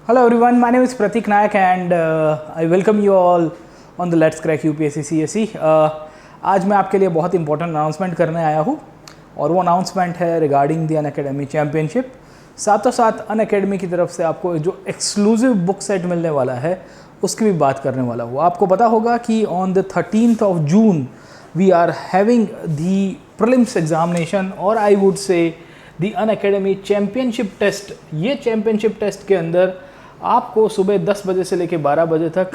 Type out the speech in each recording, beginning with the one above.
Hello everyone, my name is Pratik Nayak and I welcome you all on the Let's Crack UPSC CSE. आज मैं आपके लिए बहुत important announcement करने आया हूँ और वो अनाउंसमेंट है रिगार्डिंग दी अनअकैडमी चैम्पियनशिप। साथों साथ अनअकैडमी की तरफ से आपको जो एक्सक्लूसिव बुक सेट मिलने वाला है उसकी भी बात करने वाला हूँ। आपको पता होगा कि on the 13th of June we are having the prelims examination और I would say the Unacademy championship test. ये चैम्पियनशिप टेस्ट के अंदर आपको सुबह 10 बजे से लेकर 12 बजे तक,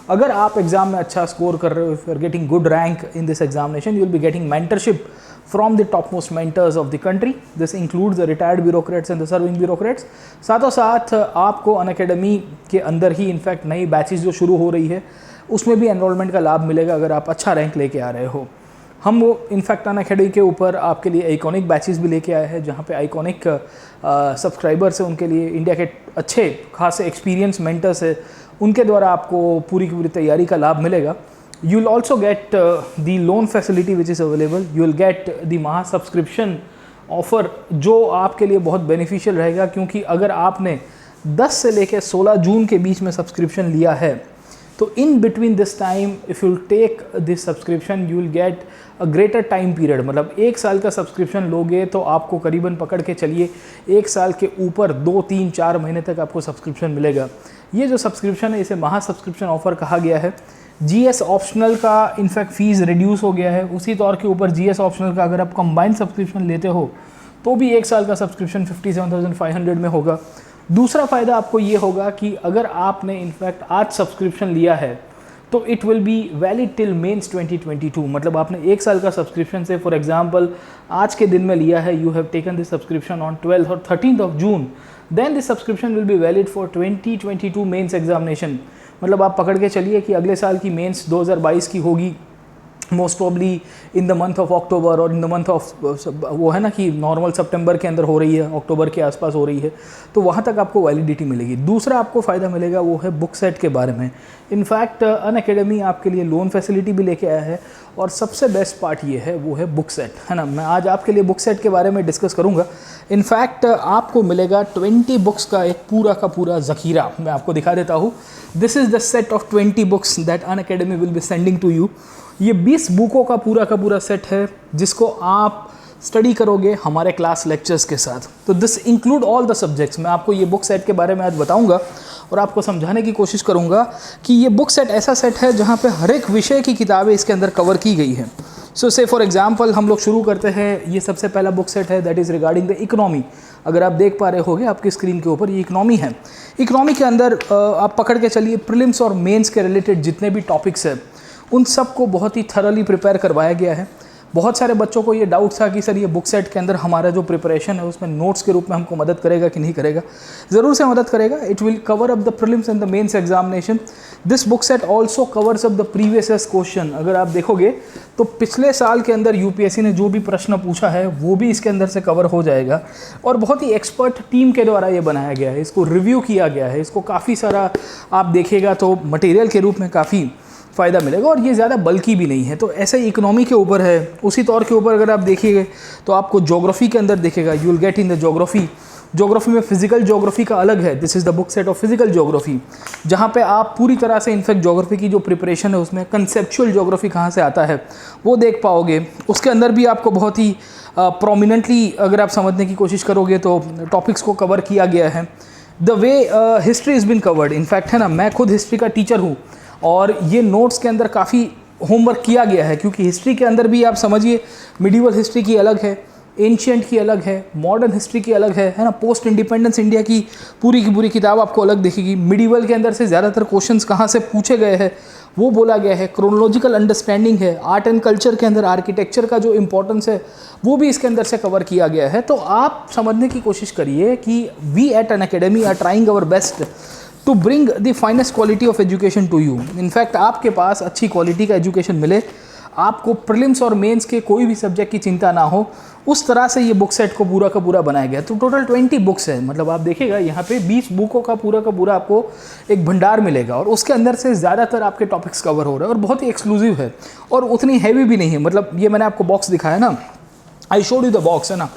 अगर आप एग्ज़ाम में अच्छा स्कोर कर रहे हो, if you are getting good rank in this examination, you will be getting mentorship from the top most mentors of the country. This includes the retired bureaucrats and the serving bureaucrats. साथों साथ आपको Unacademy के अंदर ही in fact नई batches जो शुरू हो रही है उसमें भी एनरोलमेंट का लाभ मिलेगा अगर आप अच्छा रैंक लेके आ रहे हो। हम वो इनफैक्ट अनअकैडमी के ऊपर आपके लिए आइकॉनिक बैचेस भी लेके आए हैं जहाँ पे आइकॉनिक सब्सक्राइबर्स हैं, उनके लिए इंडिया के अच्छे खासे एक्सपीरियंस मेंटर्स है, उनके द्वारा आपको पूरी की पूरी तैयारी का लाभ मिलेगा। You will also get the loan facility which is available. You will get the महा सब्सक्रिप्शन ऑफ़र जो आपके लिए बहुत बेनिफिशियल रहेगा, क्योंकि अगर आपने 10 से लेकर 16 जून के बीच में सब्सक्रिप्शन लिया है तो in between this time if you take this subscription you will get a greater time period. मतलब 1 साल का सब्सक्रिप्शन लोगे तो आपको करीबन पकड़ के चलिए 1 साल के ऊपर 2, 3, 4 महीने तक आपको सब्सक्रिप्शन मिलेगा। ये जो सब्सक्रिप्शन है इसे महा सब्सक्रिप्शन ऑफर कहा गया है। जीएस ऑप्शनल का इनफैक्ट फ़ीस रिड्यूस हो गया है। उसी तौर के ऊपर जीएस ऑप्शनल का अगर आप कंबाइंड सब्सक्रिप्शन लेते हो तो भी 1 साल का सब्सक्रिप्शन 57,500 में होगा। दूसरा फ़ायदा आपको ये होगा कि अगर आपने इनफैक्ट आज सब्सक्रिप्शन लिया है तो it will be valid till mains 2022। मतलब आपने 1 साल का सब्सक्रिप्शन से फॉर एग्जांपल आज के दिन में लिया है, you have taken this subscription on 12th और 13th of June, then this subscription will be valid for 2022 mains examination. मतलब आप पकड़ के चलिए कि अगले साल की मेंस 2022 की होगी most probably in the month of अक्टूबर और इन द मंथ ऑफ वो है ना कि नॉर्मल सितंबर के अंदर हो रही है, अक्टूबर के आसपास हो रही है, तो वहाँ तक आपको वैलिडिटी मिलेगी। दूसरा आपको फ़ायदा मिलेगा वो है बुक सेट के बारे में। इनफैक्ट अनअकैडमी आपके लिए लोन फैसिलिटी भी लेके आया है और सबसे बेस्ट पार्ट ये है वो है बुक सेट, है ना। मैं आज आपके लिए बुक सेट के बारे में डिस्कस करूँगा। इनफैक्ट आपको मिलेगा 20 बुक्स का एक पूरा का पूरा ज़ख़ीरा। मैं आपको दिखा देता हूँ। This is the set of 20 books that Unacademy will be sending to you. ये 20 बुकों का पूरा सेट है जिसको आप स्टडी करोगे हमारे क्लास लेक्चर्स के साथ। तो this include all the subjects. मैं आपको ये बुक सेट के बारे में आज बताऊंगा और आपको समझाने की कोशिश करूंगा कि ये बुक सेट ऐसा सेट है जहाँ पे हर एक विषय की किताबें इसके अंदर कवर की गई हैं। सो से फॉर एग्जांपल हम लोग शुरू करते हैं। ये सबसे पहला बुक सेट है that is regarding the economy. अगर आप देख पा रहे होगे आपकी स्क्रीन के ऊपर ये इकोनॉमी है। इकोनॉमी के अंदर आप पकड़ के चलिए प्रीलिम्स और मेंस के रिलेटेड जितने भी टॉपिक्स हैं उन सब को बहुत ही थरली प्रिपेयर करवाया गया है। बहुत सारे बच्चों को ये डाउट था कि सर ये बुक सेट के अंदर हमारा जो प्रिपरेशन है उसमें नोट्स के रूप में हमको मदद करेगा कि नहीं करेगा। ज़रूर से मदद करेगा। It will cover up the prelims and the mains examination. This book set also covers up the previous years question. अगर आप देखोगे तो पिछले साल के अंदर यूपीएससी ने जो भी प्रश्न पूछा है वो भी इसके अंदर से कवर हो जाएगा और बहुत ही एक्सपर्ट टीम के द्वारा ये बनाया गया है। इसको रिव्यू किया गया है। इसको काफ़ी सारा आप देखिएगा तो मटेरियल के रूप में काफ़ी फ़ायदा मिलेगा और ये ज़्यादा बल्कि भी नहीं है। तो ऐसे इकोनॉमी के ऊपर है। उसी तौर के ऊपर अगर आप देखिएगा तो आपको ज्योग्राफी के अंदर दिखेगा, you will get in the geography में फिजिकल ज्योग्राफी का अलग है। This is the book set of physical geography, जहाँ पे आप पूरी तरह से इनफैक्ट ज्योग्राफी की जो प्रिपरेशन है उसमें कंसेप्चुअल ज्योग्राफी कहाँ से आता है वो देख पाओगे। उसके अंदर भी आपको बहुत ही प्रोमिनेंटली अगर आप समझने की कोशिश करोगे तो टॉपिक्स को कवर किया गया है। The way history is been covered. In fact है ना, मैं खुद हिस्ट्री का टीचर हूँ और ये नोट्स के अंदर काफ़ी होमवर्क किया गया है, क्योंकि हिस्ट्री के अंदर भी आप समझिए मिडिवल हिस्ट्री की अलग है, एंशिएंट की अलग है, मॉडर्न हिस्ट्री की अलग है ना। पोस्ट इंडिपेंडेंस इंडिया की पूरी किताब आपको अलग दिखेगी। मिडिवल के अंदर से ज़्यादातर क्वेश्चंस कहाँ से पूछे गए हैं वो बोला गया है। क्रोनोलॉजिकल अंडरस्टैंडिंग है। आर्ट एंड कल्चर के अंदर आर्किटेक्चर का जो इंपॉर्टेंस है वो भी इसके अंदर से कवर किया गया है। तो आप समझने की कोशिश करिए कि we at Unacademy are trying our best to bring the finest quality of education to you. In fact आपके पास अच्छी क्वालिटी का एजुकेशन मिले, आपको प्रीलिम्स और मेंस के कोई भी सब्जेक्ट की चिंता ना हो, उस तरह से ये बुक सेट को पूरा का पूरा बनाया गया। तो टोटल 20 बुक्स है। मतलब आप देखिएगा यहाँ पे 20 बुकों का पूरा आपको एक भंडार मिलेगा और उसके अंदर से ज़्यादातर आपके टॉपिक्स कवर हो रहे हैं और बहुत ही एक्सक्लूसिव है और उतनी हैवी भी नहीं है। मतलब ये मैंने आपको बॉक्स दिखाया ना, I showed you the box, है ना।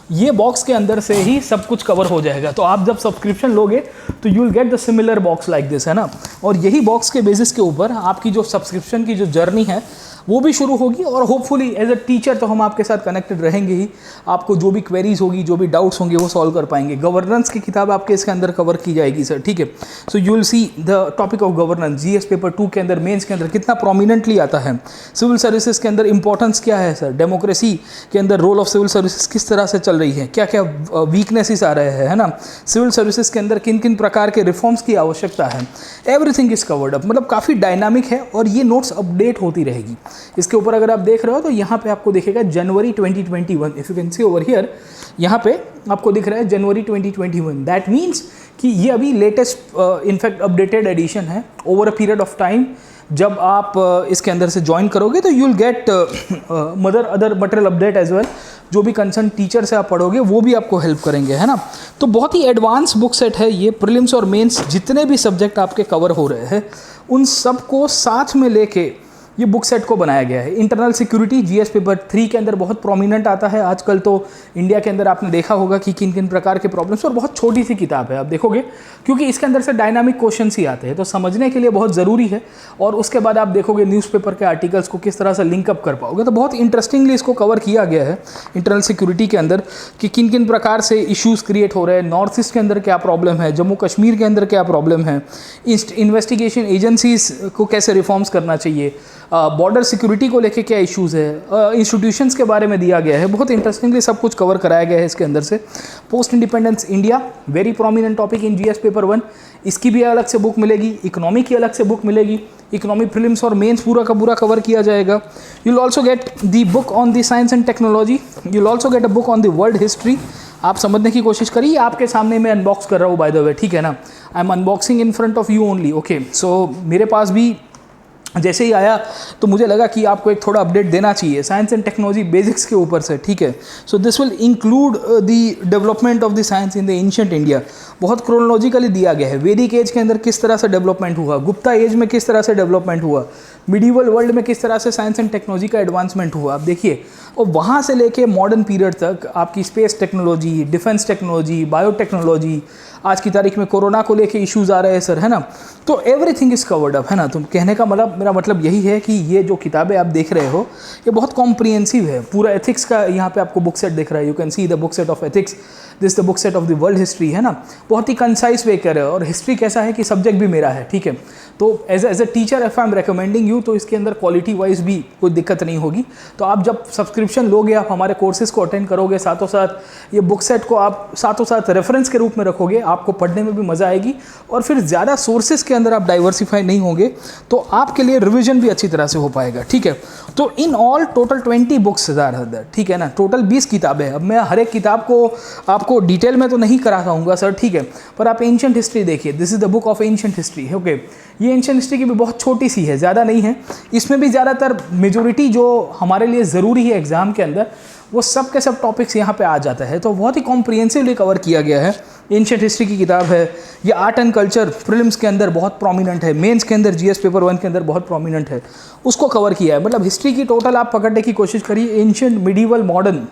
ये बॉक्स के अंदर से ही सब कुछ कवर हो जाएगा। तो आप जब सब्सक्रिप्शन लोगे तो you will get the similar box like this, है ना। और यही बॉक्स के बेसिस के ऊपर आपकी जो सब्सक्रिप्शन की जो जर्नी है वो भी शुरू होगी, और होपफुली एज अ टीचर तो हम आपके साथ कनेक्टेड रहेंगे ही। आपको जो भी क्वेरीज होगी, जो भी डाउट्स होंगे वो सॉल्व कर पाएंगे। गवर्नेंस की किताब आपके इसके अंदर कवर की जाएगी सर, ठीक है। So you will see the topic of governance GS paper 2 के अंदर, मेंस के अंदर कितना प्रोमिनेंटली आता है। सिविल सर्विसेज के अंदर इंपॉर्टेंस क्या है सर, डेमोक्रेसी के अंदर रोल ऑफ सिविल सर्विसेज किस तरह से चल रही है, क्या क्या वीकनेसेस आ रहे हैं, है ना। सिविल सर्विसेज के अंदर किन किन प्रकार के रिफॉर्म्स की आवश्यकता है, एवरीथिंग इज कवर्ड अप। मतलब काफ़ी डायनामिक है और ये नोट्स अपडेट होती रहेगी। इसके ऊपर अगर आप देख रहे हो तो यहाँ पे आपको दिखेगा जनवरी 2021, if you can see over here, यहाँ पे आपको दिख रहा है जनवरी 2021। दैट मीन्स कि ये अभी लेटेस्ट इनफैक्ट अपडेटेड एडिशन है। Over a period of time जब आप इसके अंदर से ज्वाइन करोगे तो you will get other material update as well. जो भी कंसर्न टीचर से आप पढ़ोगे वो भी आपको हेल्प करेंगे, है ना। तो बहुत ही एडवांस बुक सेट है ये। प्रीलिम्स और मेंस जितने भी सब्जेक्ट आपके कवर हो रहे हैं उन सबको साथ में लेके ये बुक सेट को बनाया गया है। इंटरनल सिक्योरिटी जीएस पेपर 3 के अंदर बहुत प्रोमिनेंट आता है आजकल। तो इंडिया के अंदर आपने देखा होगा कि किन किन प्रकार के प्रॉब्लम्स, और बहुत छोटी सी किताब है आप देखोगे, क्योंकि इसके अंदर से डायनामिक क्वेश्चंस ही आते हैं, तो समझने के लिए बहुत ज़रूरी है। और उसके बाद आप देखोगे न्यूज़पेपर के आर्टिकल्स को किस तरह से लिंकअप कर पाओगे। तो बहुत इंटरेस्टिंगली इसको कवर किया गया है इंटरनल सिक्योरिटी के अंदर कि किन किन प्रकार से इश्यूज़ क्रिएट हो रहे हैं, नॉर्थ ईस्ट के अंदर क्या प्रॉब्लम है, जम्मू कश्मीर के अंदर क्या प्रॉब्लम है, इन्वेस्टिगेशन एजेंसीज को कैसे रिफॉर्म्स करना चाहिए, बॉर्डर सिक्योरिटी को लेके क्या इश्यूज़ है, इंस्टीट्यूशंस के बारे में दिया गया है। बहुत इंटरेस्टिंगली सब कुछ कवर कराया गया है इसके अंदर से। Post independence India, very prominent topic in GS paper 1, इसकी भी अलग से बुक मिलेगी। इकोनॉमी की अलग से बुक मिलेगी। इकोनॉमी प्रीलिम्स और मेंस पूरा का पूरा कवर किया जाएगा। You will also get the book on the science and technology, you will also get a book on the world history. आप समझने की कोशिश करिए, आपके सामने मैं अनबॉक्स कर रहा हूँ बाय द वे, ठीक है ना। I am unboxing in front of you only, okay. So मेरे पास भी जैसे ही आया तो मुझे लगा कि आपको एक थोड़ा अपडेट देना चाहिए साइंस एंड टेक्नोलॉजी बेसिक्स के ऊपर से, ठीक है। So this will include the development of the science in the ancient India. बहुत क्रोनोलॉजिकली दिया गया है। वैदिक एज के अंदर किस तरह से डेवलपमेंट हुआ, गुप्ता एज में किस तरह से डेवलपमेंट हुआ, मिडीवल वर्ल्ड में किस तरह से साइंस एंड टेक्नोलॉजी का एडवांसमेंट हुआ, आप देखिए। और वहाँ से लेके मॉडर्न पीरियड तक आपकी space technology, defence technology, biotechnology, आज की तारीख में कोरोना को लेके इश्यूज़ आ रहे हैं सर, है ना। तो एवरीथिंग इज़ कवर्ड अप, है ना। तो कहने का मतलब, मेरा मतलब यही है कि ये जो किताबें आप देख रहे हो ये बहुत कॉम्प्रिहेंसिव है। पूरा एथिक्स का यहाँ पे आपको बुक सेट दिख रहा है। You can see the book set of ethics, this the book set of the world history, है ना। बहुत ही कंसाइज वे कर है। और हिस्ट्री कैसा है कि सब्जेक्ट भी मेरा है, ठीक है। तो as a teacher if I am recommending you, तो इसके अंदर क्वालिटी वाइज भी कोई दिक्कत नहीं होगी। तो आप जब सब्सक्रिप्शन लोगे, आप हमारे कोर्सेज को अटेंड करोगे, साथों साथ ये बुक सेट को आप साथों साथ रेफरेंस के रूप में रखोगे, आपको पढ़ने में भी मज़ा आएगी। और फिर ज़्यादा सोर्सेज के अंदर आप डाइवर्सिफाई नहीं होंगे तो आपके लिए रिविजन भी अच्छी तरह से हो पाएगा, ठीक है। तो इन ऑल टोटल 20 बुक्स हैं, ठीक है ना। टोटल 20 किताबें हैं। अब मैं हर एक किताब को आपको डिटेल में तो नहीं करा पाऊंगा सर, ठीक है। पर आप एंशिएंट हिस्ट्री देखिए, this is the book of ancient history, okay. ये एंशिएंट हिस्ट्री की भी बहुत छोटी सी है, ज़्यादा नहीं है। इसमें भी ज़्यादातर मेजोरिटी जो हमारे लिए ज़रूरी है एग्जाम के अंदर, वो सब के सब टॉपिक्स यहाँ पे आ जाता है। तो बहुत ही कॉम्प्रिहेंसिवली कवर किया गया है। एंशिएंट हिस्ट्री की किताब है। ये आर्ट एंड कल्चर प्रीलिम्स के अंदर बहुत प्रोमिनेंट है, मेंस के अंदर जीएस पेपर 1 के अंदर बहुत प्रोमिनेंट है, उसको कवर किया है। मतलब हिस्ट्री की टोटल आप पकड़ने की कोशिश करिए, ancient, medieval, modern,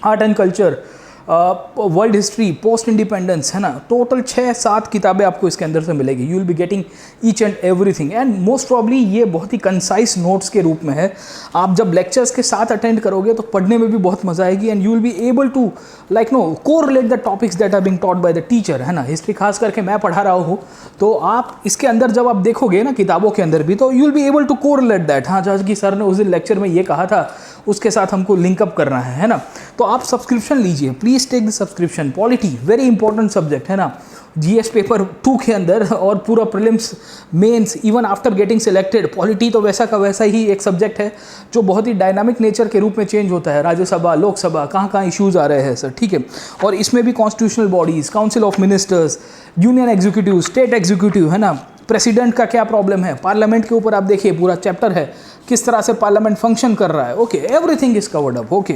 art and culture, world history, post independence, है ना। टोटल 6-7 किताबें आपको इसके अंदर से मिलेगी। You will be getting each and everything, and most probably ये बहुत ही कंसाइज नोट्स के रूप में है। आप जब लेक्चर्स के साथ अटेंड करोगे तो पढ़ने में भी बहुत मजा आएगी, and you will be able to like correlate the topics that are being taught by the teacher, है ना। हिस्ट्री खास करके मैं पढ़ा रहा हूँ, तो आप इसके अंदर जब आप देखोगे ना किताबों के अंदर भी, तो you will be able to correlate that. हाँ, जैसे कि सर ने उस दिन लेक्चर में ये कहा था, उसके साथ हमको लिंकअप करना है ना। तो आप सब्सक्रिप्शन लीजिए, please take the subscription. Polity very important subject, है ना। जीएस पेपर 2 के अंदर और पूरा prelims, mains, even after getting selected, polity तो वैसा का वैसा ही एक सब्जेक्ट है जो बहुत ही डायनामिक नेचर के रूप में चेंज होता है। राज्यसभा, लोकसभा, कहाँ इश्यूज़ आ रहे हैं सर, ठीक है। और इसमें भी constitutional bodies, council of ministers, union executive, state executive, है ना, प्रेसिडेंट का क्या प्रॉब्लम है, पार्लियामेंट के ऊपर आप देखिए पूरा चैप्टर है, किस तरह से पार्लियामेंट फंक्शन कर रहा है। Okay, everything is covered up. Okay,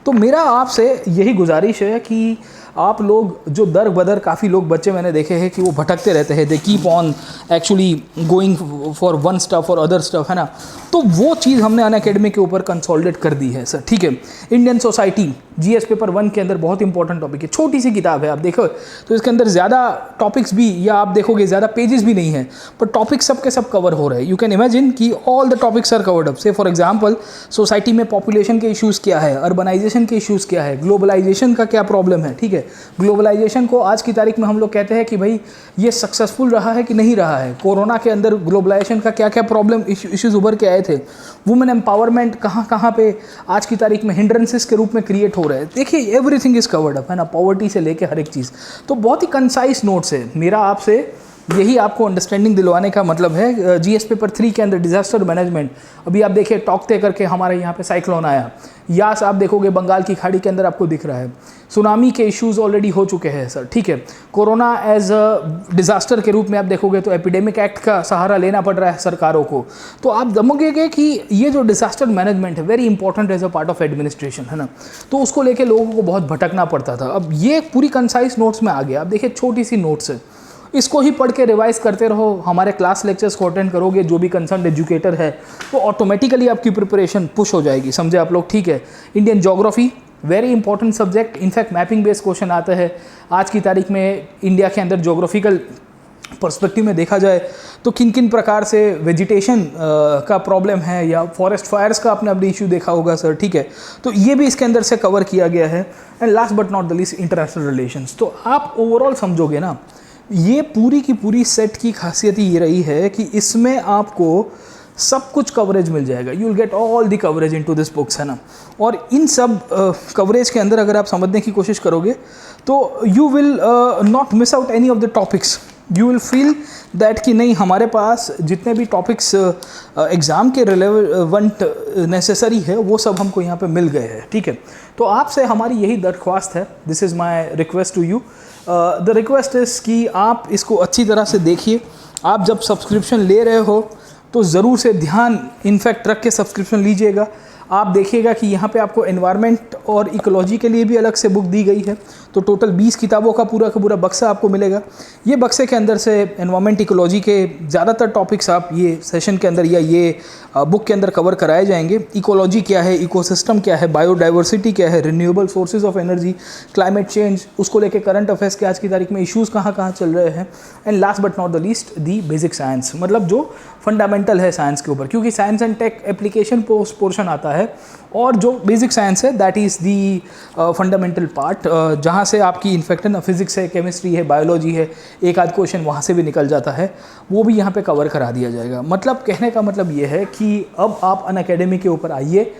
तो मेरा आपसे यही गुजारिश है कि आप लोग जो दर बदर काफ़ी लोग बच्चे मैंने देखे हैं कि वो भटकते रहते हैं, they keep on actually going for one stuff और अदर स्टफ, है ना। तो वो चीज़ हमने अनअकैडमी के ऊपर कंसोलिडेट कर दी है सर, ठीक है। इंडियन सोसाइटी जीएस पेपर 1 के अंदर बहुत इंपॉर्टेंट टॉपिक है, छोटी सी किताब है, आप देखो तो इसके अंदर ज़्यादा टॉपिक्स भी, या आप देखोगे ज़्यादा पेजेस भी नहीं है, पर टॉपिक सब के सब कवर हो रहे हैं। यू कैन इमेजिन कि all the topics are covered up. Say for example society में पॉपुलेशन के इश्यूज़ क्या है, अर्बनाइजेशन के इश्यूज़ क्या है, ग्लोबलाइजेशन का क्या प्रॉब्लम है, ठीक है। ग्लोबलाइजेशन को आज की तारीख में हम लोग कहते हैं कि भाई ये सक्सेसफुल रहा है कि नहीं रहा है। कोरोना के अंदर ग्लोबलाइजेशन का क्या क्या प्रॉब्लम इश्यूज उभर के आए थे, वुमेन एम्पावरमेंट कहाँ कहाँ पे आज की तारीख में हिंड्रेंसेस के रूप में क्रिएट हो रहे हैं। देखिए एवरीथिंग इज कवर्ड अप, है ना, पॉवर्टी से लेके हर एक चीज़। तो बहुत ही कंसाइज नोट्स है। मेरा आपसे यही आपको अंडरस्टैंडिंग दिलवाने का मतलब है। जीएस पेपर 3 के अंदर डिजास्टर मैनेजमेंट, अभी आप देखिए टॉकते करके हमारे यहाँ पे साइक्लोन आया, यास आप देखोगे बंगाल की खाड़ी के अंदर आपको दिख रहा है, सुनामी के इश्यूज ऑलरेडी हो चुके हैं सर, ठीक है। कोरोना एज अ डिजास्टर के रूप में आप देखोगे तो एपिडेमिक एक्ट का सहारा लेना पड़ रहा है सरकारों को। तो आप जमोगे कि ये जो डिजास्टर मैनेजमेंट है very important as a part of administration, है ना। तो उसको लेके लोगों को बहुत भटकना पड़ता था। अब ये पूरी कंसाइज नोट्स में आ गया। आप देखिए छोटी सी नोट्स है, इसको ही पढ़ के रिवाइज करते रहो, हमारे क्लास लेक्चर्स को अटेंड करोगे, जो भी कंसर्न एजुकेटर है, तो ऑटोमेटिकली आपकी प्रिपरेशन पुश हो जाएगी, समझे आप लोग, ठीक है। Indian geography very important subject, in fact mapping based question आता है आज की तारीख में। इंडिया के अंदर ज्योग्राफिकल पर्सपेक्टिव में देखा जाए तो किन किन प्रकार से वेजिटेशन का प्रॉब्लम है, या फॉरेस्ट फायर्स का आपने अपनी इशू देखा होगा सर, ठीक है। तो ये भी इसके अंदर से कवर किया गया है। And last but not the least international relations. तो आप ओवरऑल समझोगे ना, ये पूरी की पूरी सेट की खासियत ये रही है कि इसमें आपको सब कुछ कवरेज मिल जाएगा। You will get all the coverage into this books, है ना। और इन सब कवरेज के अंदर अगर आप समझने की कोशिश करोगे तो you will not miss out any of the topics. You will feel that कि नहीं, हमारे पास जितने भी टॉपिक्स एग्ज़ाम के रिलेवेंट नेसेसरी है वो सब हमको यहाँ पे मिल गए हैं, ठीक है। तो आपसे हमारी यही दरख्वास्त है, this is my request to you. The request is कि आप इसको अच्छी तरह से देखिए। आप जब सब्सक्रिप्शन ले रहे हो तो ज़रूर से ध्यान इनफैक्ट रख के सब्सक्रिप्शन लीजिएगा। आप देखिएगा कि यहाँ पे आपको एनवायरनमेंट और इकोलॉजी के लिए भी अलग से बुक दी गई है। तो टोटल 20 किताबों का पूरा बक्सा आपको मिलेगा। ये बक्से के अंदर से एनवायरनमेंट इकोलॉजी के ज़्यादातर टॉपिक्स आप ये सेशन के अंदर या ये बुक के अंदर कवर कराए जाएंगे। इकोलॉजी क्या है, इकोसिस्टम क्या है, बायोडाइवर्सिटी क्या है, renewable sources of energy, climate change, उसको लेके करंट अफेयर्स के आज की तारीख में इश्यूज़ कहाँ कहाँ चल रहे हैं। And last but not the least the basic science, मतलब जो फंडामेंटल है साइंस के ऊपर, क्योंकि science and tech application portion आता है और जो बेसिक साइंस है that is the fundamental part, जहाँ से आपकी इनफैक्ट ना फिजिक्स है, केमिस्ट्री है, बायोलॉजी है, एक आध क्वेश्चन वहाँ से भी निकल जाता है, वो भी यहाँ पे कवर करा दिया जाएगा। मतलब कहने का मतलब ये है कि अब आप अनअकैडमी के ऊपर आइए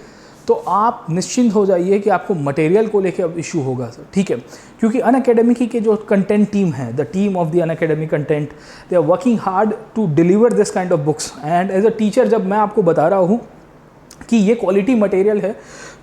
तो आप निश्चिंत हो जाइए कि आपको मटेरियल को लेके अब इशू होगा सर, ठीक है। क्योंकि अनअकैडमी के जो कंटेंट टीम है, the team of the Unacademy content, they are working hard to deliver this kind of books. And as a teacher जब मैं आपको बता रहा हूँ कि ये क्वालिटी मटेरियल है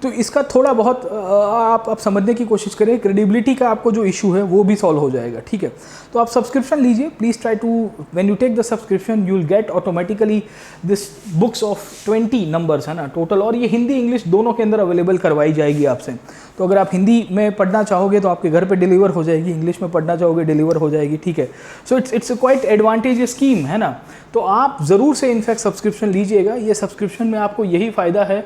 तो इसका थोड़ा बहुत आप समझने की कोशिश करें। क्रेडिबिलिटी का आपको जो इशू है वो भी सॉल्व हो जाएगा, ठीक है। तो आप सब्सक्रिप्शन लीजिए, please try to, when you take the subscription you will get automatically this books of 20 numbers, है ना, टोटल। और ये हिंदी इंग्लिश दोनों के अंदर अवेलेबल करवाई जाएगी आपसे। तो अगर आप हिंदी में पढ़ना चाहोगे तो आपके घर पे डिलीवर हो जाएगी, इंग्लिश में पढ़ना चाहोगे डिलीवर हो जाएगी, ठीक है। So it's quite advantage scheme, है ना। तो आप ज़रूर से इनफैक्ट सब्सक्रिप्शन लीजिएगा। ये सब्सक्रिप्शन में आपको यही फ़ायदा है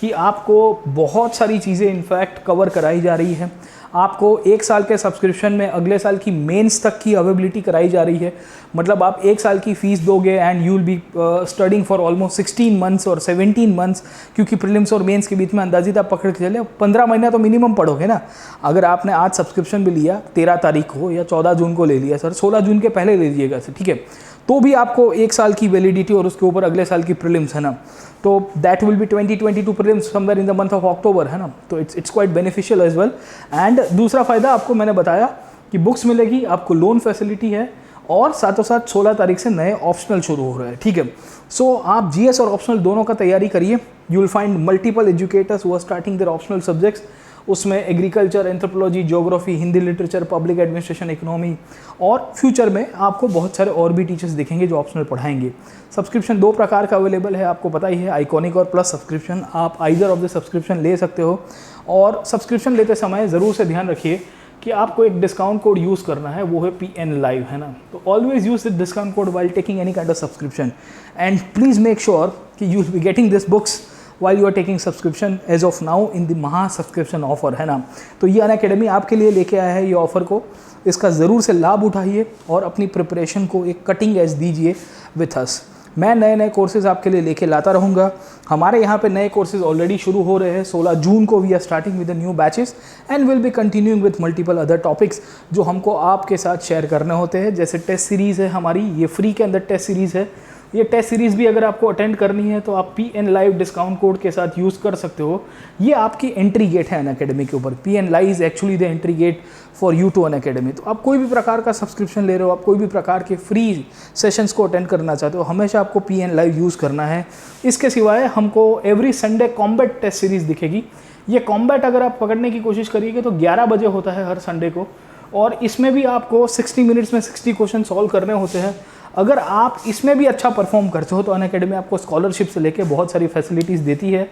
कि आपको बहुत सारी चीज़ें इनफैक्ट कवर कराई जा रही है। आपको 1 साल के सब्सक्रिप्शन में अगले साल की मेंस तक की अवेलेबिलिटी कराई जा रही है। मतलब आप 1 साल की फ़ीस दोगे and you will be studying for almost 16 months और 17 मंथ्स, क्योंकि प्रीलिम्स और मेंस के बीच में अंदाजित आप पकड़ के चले 15 महीना तो मिनिमम पढ़ोगे ना। अगर आपने आज सब्सक्रिप्शन भी लिया 13 तारीख को या 14 जून को ले लिया सर, 16 जून के पहले ले लीजिएगा सर, ठीक है, तो भी आपको 1 साल की वैलिडिटी और उसके ऊपर अगले साल की प्रीलिम्स, है ना। तो that will be 2022 prelims somewhere in the month of October, है ना। तो it's quite beneficial as well. And दूसरा फ़ायदा आपको मैंने बताया कि बुक्स मिलेगी, आपको लोन फैसिलिटी है, और साथों साथ 16 तारीख से नए ऑप्शनल शुरू हो रहे हैं, ठीक है। सो आप जीएस और ऑप्शनल दोनों का तैयारी करिए। You will find multiple educators who are starting their optional subjects. उसमें agriculture, anthropology, geography, Hindi literature, public administration, economy और फ्यूचर में आपको बहुत सारे और भी टीचर्स दिखेंगे जो ऑप्शनल पढ़ाएंगे। सब्सक्रिप्शन 2 प्रकार का अवेलेबल है, आपको पता ही है, आइकॉनिक और प्लस सब्सक्रिप्शन। आप आइदर ऑफ द सब्सक्रिप्शन ले सकते हो और सब्सक्रिप्शन लेते समय ज़रूर से ध्यान रखिए कि आपको एक डिस्काउंट कोड यूज़ करना है, वो है PN Live, है ना। तो always use this discount code while taking any kind of subscription and please make sure कि you will be getting this books while you are taking subscription as of now in the महा subscription offer, है ना। तो ये Unacademy आपके लिए लेके आया है ये ऑफ़र को, इसका ज़रूर से लाभ उठाइए और अपनी प्रिपरेशन को एक कटिंग एज दीजिए विथ अस। मैं नए नए कोर्सेज़ आपके लिए लेके लाता रहूँगा। हमारे यहाँ पे नए कोर्सेज़ ऑलरेडी शुरू हो रहे हैं। 16 जून को we are starting with the new batches and will be continuing with multiple other topics जो हमको आपके साथ शेयर करने होते हैं। जैसे टेस्ट सीरीज़ है हमारी, ये फ्री के अंदर टेस्ट सीरीज़ है। ये टेस्ट सीरीज़ भी अगर आपको अटेंड करनी है तो आप PN Live डिस्काउंट कोड के साथ यूज़ कर सकते हो। ये आपकी एंट्री गेट है अनअकैडमी के ऊपर। PN Live is actually the entry gate for you to Unacademy. तो आप कोई भी प्रकार का सब्सक्रिप्शन ले रहे हो, आप कोई भी प्रकार के फ्री सेशंस को अटेंड करना चाहते हो, हमेशा आपको PN Live यूज़ करना है। इसके सिवाय हमको every Sunday combat test series दिखेगी। ये कॉम्बैट अगर आप पकड़ने की कोशिश करिएगा तो 11 बजे होता है हर संडे को, और इसमें भी आपको 60 मिनट्स में 60 क्वेश्चन सॉल्व करने होते हैं। अगर आप इसमें भी अच्छा परफॉर्म करते हो तो अनअकैडमी आपको स्कॉलरशिप से लेके बहुत सारी फैसिलिटीज़ देती है।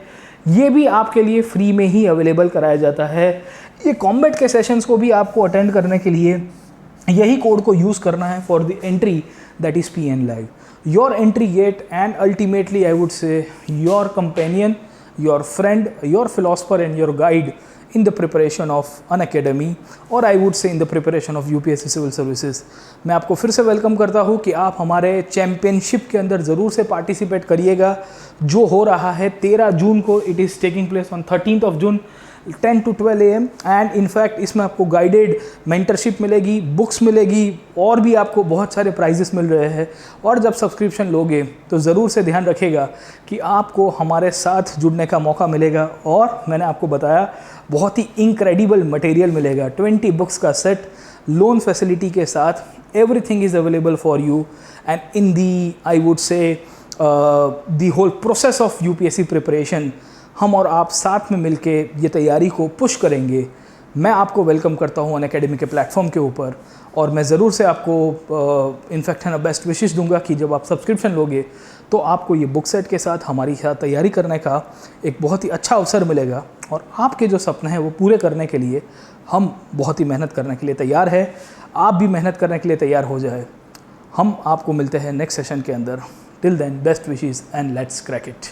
ये भी आपके लिए फ्री में ही अवेलेबल कराया जाता है। ये कॉम्बैट के सेशंस को भी आपको अटेंड करने के लिए यही कोड को यूज़ करना है for the entry, that is PN Live, your entry gate and ultimately I would say your companion, your friend, your philosopher and your guide in the preparation of Unacademy और I would say in the preparation of UPSC Civil Services। मैं आपको फिर से welcome करता हूँ कि आप हमारे चैम्पियनशिप के अंदर ज़रूर से पार्टिसिपेट करिएगा, जो हो रहा है 13 जून को। It is taking place on 13th of June 10 to 12 AM and in fact इसमें आपको गाइडेड मेंटरशिप मिलेगी, बुक्स मिलेगी और भी आपको बहुत सारे प्राइजेस मिल रहे हैं। और जब सब्सक्रिप्शन लोगे तो ज़रूर से ध्यान रखिएगा कि आपको हमारे साथ जुड़ने का मौका मिलेगा। और मैंने आपको बताया बहुत ही इनक्रेडिबल मटेरियल मिलेगा, 20 बुक्स का सेट, लोन फैसिलिटी के साथ। Everything is available for you and in the I would say the whole process of UPSC preparation हम और आप साथ में मिलके ये तैयारी को पुश करेंगे। मैं आपको वेलकम करता हूँ अनअकैडमी के प्लेटफॉर्म के ऊपर, और मैं ज़रूर से आपको इनफैक्ट है ना बेस्ट विशेस दूंगा कि जब आप सब्सक्रिप्शन लोगे तो आपको ये बुक सेट के साथ हमारी साथ तैयारी करने का एक बहुत ही अच्छा अवसर मिलेगा। और आपके जो सपने हैं वो पूरे करने के लिए हम बहुत ही मेहनत करने के लिए तैयार है। आप भी मेहनत करने के लिए तैयार हो जाए। हम आपको मिलते हैं नेक्स्ट सेशन के अंदर। Till then best wishes and let's crack it.